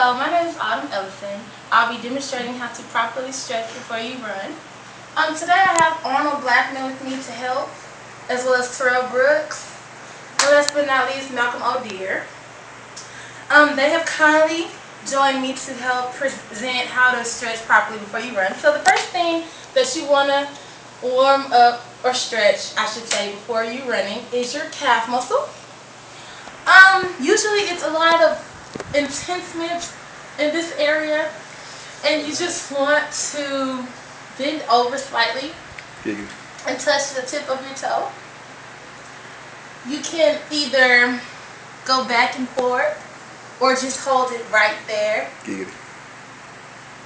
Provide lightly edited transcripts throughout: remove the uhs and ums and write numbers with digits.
Hello, my name is Autumn Ellison. I'll be demonstrating how to properly stretch before you run. Today I have Arnold Blackman with me to help, as well as Terrell Brooks, and last but not least, Malcolm O'Dear. They have kindly joined me to help present how to stretch properly before you run. So the first thing that you want to warm up or stretch, I should say, before you running is your calf muscle. Usually it's a lot of intensement in this area, and you just want to bend over slightly and touch the tip of your toe. You can either go back and forth or just hold it right there.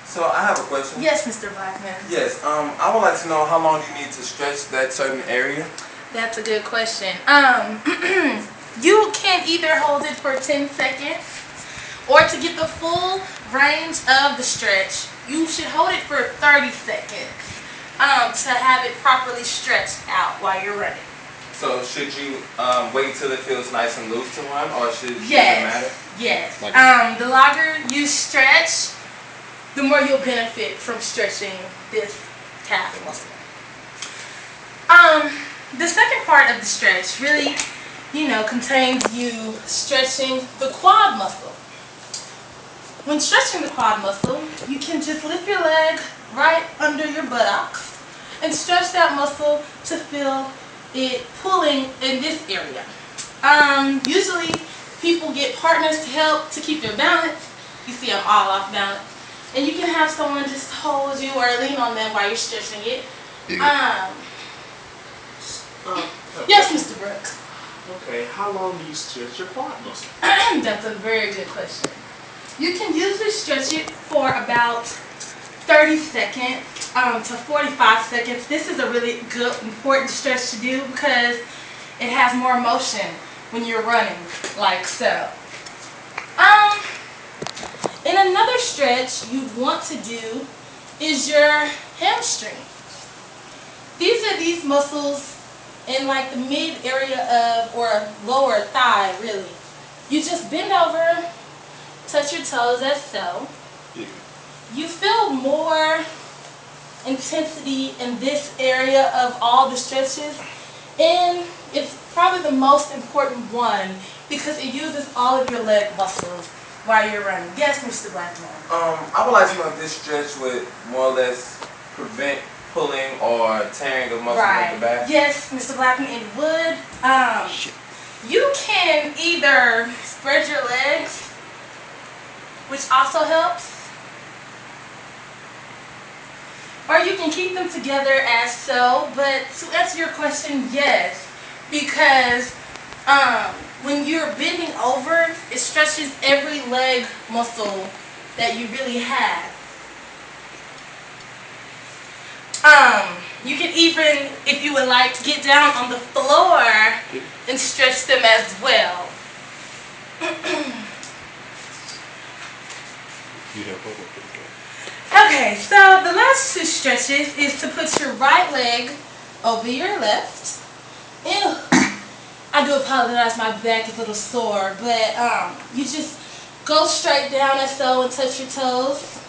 So I have a question. Yes, Mr. Blackman. Yes, I would like to know how long you need to stretch that certain area. That's a good question. You can either hold it for 10 seconds, or to get the full range of the stretch, you should hold it for 30 seconds to have it properly stretched out while you're running. So should you wait till it feels nice and loose to run, or should it matter? Yes. The longer you stretch, the more you'll benefit from stretching this calf muscle. The second part of the stretch really, contains you stretching the quad muscle. When stretching the quad muscle, you can just lift your leg right under your buttocks and stretch that muscle to feel it pulling in this area. Usually people get partners to help to keep their balance. You see I'm all off balance. And you can have someone just hold you or lean on them while you're stretching it. Yes, Mr. Brooks. Okay, how long do you stretch your quad muscle? That's a very good question. You can usually stretch it for about 30 seconds to 45 seconds. This is a really good, important stretch to do because it has more motion when you're running, like so. And another stretch you want to do is your hamstring. These muscles in like the mid area of, or lower thigh really. You just bend over, touch your toes as so. You feel more intensity in this area of all the stretches, and it's probably the most important one because it uses all of your leg muscles while you're running. Yes, Mr. Blackman. I would like to know if this stretch would more or less prevent pulling or tearing of muscle at the back. Yes, Mr. Blackman, it would. You can either spread your legs, which also helps, or you can keep them together as so. But to answer your question, yes, because when you're bending over, it stretches every leg muscle that you really have. You can even, if you would like, get down on the floor and stretch them as well. Okay, so the last two stretches is to put your right leg over your left. Ew. I do apologize, my back is a little sore, but you just go straight down as so and touch your toes.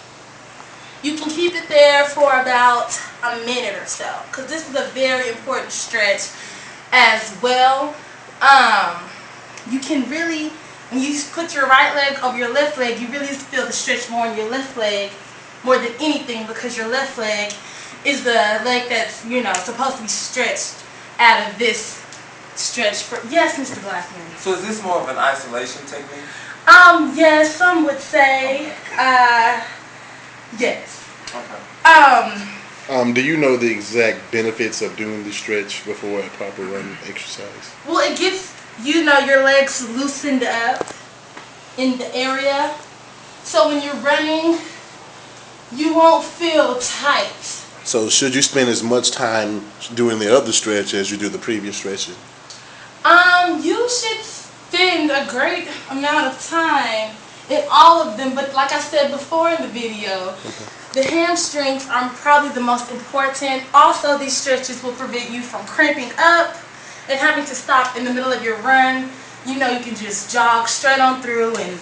You can keep it there for about a minute or so, because this is a very important stretch as well. You can really, when you put your right leg over your left leg, you really feel the stretch more in your left leg more than anything, because your left leg is the leg that's, supposed to be stretched out of this stretch. Yes, Mr. Blackman. So is this more of an isolation technique? Yes, some would say. Yes. Okay. Do you know the exact benefits of doing the stretch before a proper run exercise? Well, it gets, your legs loosened up in the area. So when you're running, you won't feel tight. So should you spend as much time doing the other stretch as you do the previous stretches? You should spend a great amount of time in all of them, but like I said before in the video, the hamstrings are probably the most important. Also, these stretches will prevent you from cramping up and having to stop in the middle of your run. You can just jog straight on through and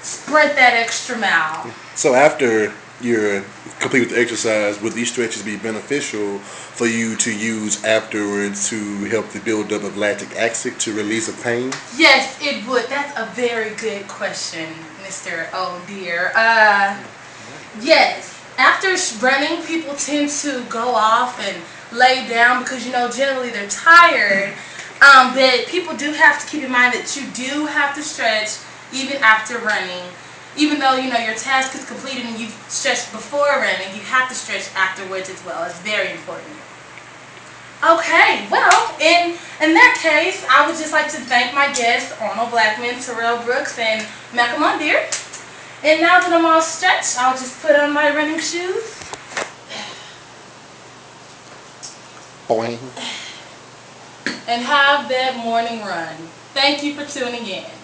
sprint that extra mile. So after you're complete with the exercise, would these stretches be beneficial for you to use afterwards to help the buildup of lactic acid to release of pain? Yes, it would. That's a very good question, Mr. Oh dear. Yes. After running, people tend to go off and lay down because, generally they're tired. But people do have to keep in mind that you do have to stretch even after running. Even though, your task is completed and you've stretched before running, you have to stretch afterwards as well. It's very important. Okay, well, in that case, I would just like to thank my guests, Arnold Blackman, Terrell Brooks, and Malcolm Mondeer. And now that I'm all stretched, I'll just put on my running shoes. Boing. And have that morning run. Thank you for tuning in.